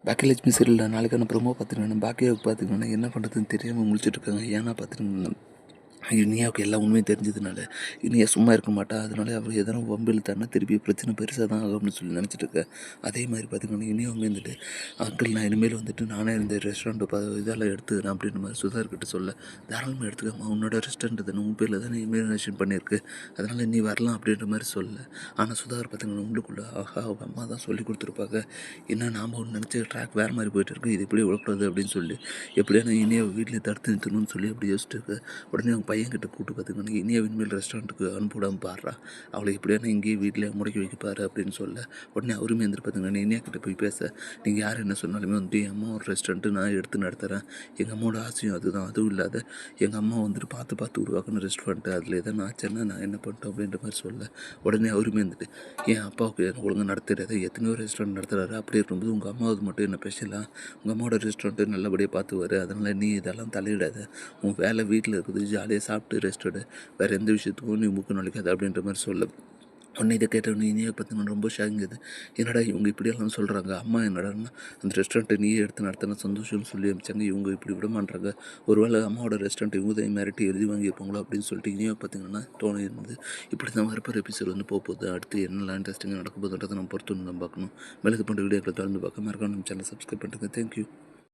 பாக்கியலட்சுமி சீரியலில் நாளைக்கான ப்ரோமோ பார்த்துருக்கேன். பாக்கியாவுக்கு பார்த்துக்கணுன்னா என்ன பண்ணுறதுன்னு தெரியாமல் முழிச்சிட்ருக்காங்க. ஏன்னா பார்த்துருக்கேன், இனியாவுக்கு எல்லா உண்மையும் தெரிஞ்சதுனால இனியா சும்மா இருக்க மாட்டா. அதனால அவர் எதனா வம்பில் தரனா திருப்பி பிரச்சனை பெருசாக தான் ஆகும்னு சொல்லி நினச்சிட்டு இருக்கேன். அதே மாதிரி பார்த்திங்கன்னா இனியும் வந்துட்டு அங்கிள் நான் இனிமேல் வந்துட்டு நானே இந்த ரெஸ்டாரண்ட்டு இதெல்லாம் எடுத்துக்கிறேன் அப்படின்ற மாதிரி சுதார்கிட்ட சொல்ல, தாராளமாக எடுத்துக்கம்மா, உன்னோட ரெஸ்டாரண்ட் தானே, உன் பேரில் தானே இமேஜினேஷன் பண்ணியிருக்கு, அதனால் நீ வரலாம் அப்படின்ற மாதிரி சொல்ல. ஆனால் சுதாகர் பார்த்திங்கன்னா உள்ளுக்குள்ளே ஆஹா அவங்க அம்மா தான் சொல்லி கொடுத்துருப்பாங்க, என்ன நாம் ஒன்று நினச்ச ட்ராக் வேறு மாதிரி போயிட்டு இருக்கு, இது இப்படியே விடக்கூடாது அப்படின்னு சொல்லி எப்படியா நான் இனியை வீட்டில் தடுத்து நிறுத்தணும்னு சொல்லி அப்படி யோசிச்சுட்டு இருக்கு. உடனே அவங்க பையன்கிட்ட கூப்பிட்டு பார்த்துக்கணும், இனியா விண்மேல் ரெஸ்டாரண்ட்டுக்கு அனுப்பிவிடாமல் பாடுறா, அவளை எப்படியான இங்கேயே வீட்டில் முடக்கி வைக்கப்பாரு அப்படின்னு சொல்ல, உடனே அவருமே வந்துட்டு பார்த்திங்கன்னா இனியா கிட்டே போய் பேச, நீங்கள் யார் என்ன சொன்னாலுமே வந்துட்டு என் அம்மா ஒரு ரெஸ்டாரண்ட்டு நான் எடுத்து நடத்துகிறேன், எங்கள் அம்மாவோட ஆசையும் அதுதான், அதுவும் இல்லாத எங்கள் அம்மா வந்துட்டு பார்த்து பார்த்து உருவாக்குன ரெஸ்டாரண்ட்டு, அதில் எதாவது நான் ஆச்சுன்னா நான் என்ன பண்ணிட்டோம் அப்படின்ற மாதிரி சொல்ல, உடனே அவருமே வந்துட்டு என் அப்பாவுக்கு ஒழுங்காக நடத்துறது எத்தனையோ ரெஸ்டாரண்ட் நடத்துகிறாரு, அப்படி இருக்கும்போது உங்கள் அம்மாவுக்கு மட்டும் என்ன ஸ்பெஷலாக, உங்கள் அம்மாவோட ரெஸ்டாரண்ட்டு நல்லபடியாக பார்த்துவார், அதனால் நீ இதெல்லாம் தலையிடாத, உன் வேலை வீட்டில் இருக்குது, ஜாலியாக சாப்பிட்டு ரெஸ்ட் எடு, வேறு எந்த விஷயத்துக்கும் நீ மூக்கு நுழைக்காது அப்படின்ற மாதிரி சொல்ல. உடனே இதை கேட்டவொடனே இனியே பார்த்தீங்கன்னா ரொம்ப ஷாங்குது, என்னடா இவங்க இப்படியெல்லாம் சொல்கிறாங்க, அம்மா என்னடான்னா அந்த ரெஸ்டாரண்ட்டை நீயே எடுத்து நடத்தினா சந்தோஷம்னு சொல்லி அமிச்சாங்க, இவங்க இப்படி விட மாட்டாங்க, ஒருவேளை அம்மாவோட ரெஸ்டாரண்ட் இவங்க தான் மிரட்டி எழுதி வாங்கியிருப்பாங்களோ அப்படின்னு சொல்லிட்டு இனியே பார்த்தீங்கன்னா தோணி இருந்தது. இப்படி தான் வரப்போகிற எபிசோட் வந்து போகுது, அடுத்து என்னெல்லாம் இன்ட்ரெஸ்டிங்காக நடக்க போகுதுன்றதை நம்ம பொறுத்து நம்ம பார்க்கணும். மேலே இது பண்ணுற வீடியோக்களை தொடர்ந்து பார்க்க மறக்காம நம்ம சேனல் சப்ஸ்கிரைப் பண்ணுறேங்க. தேங்க்யூ.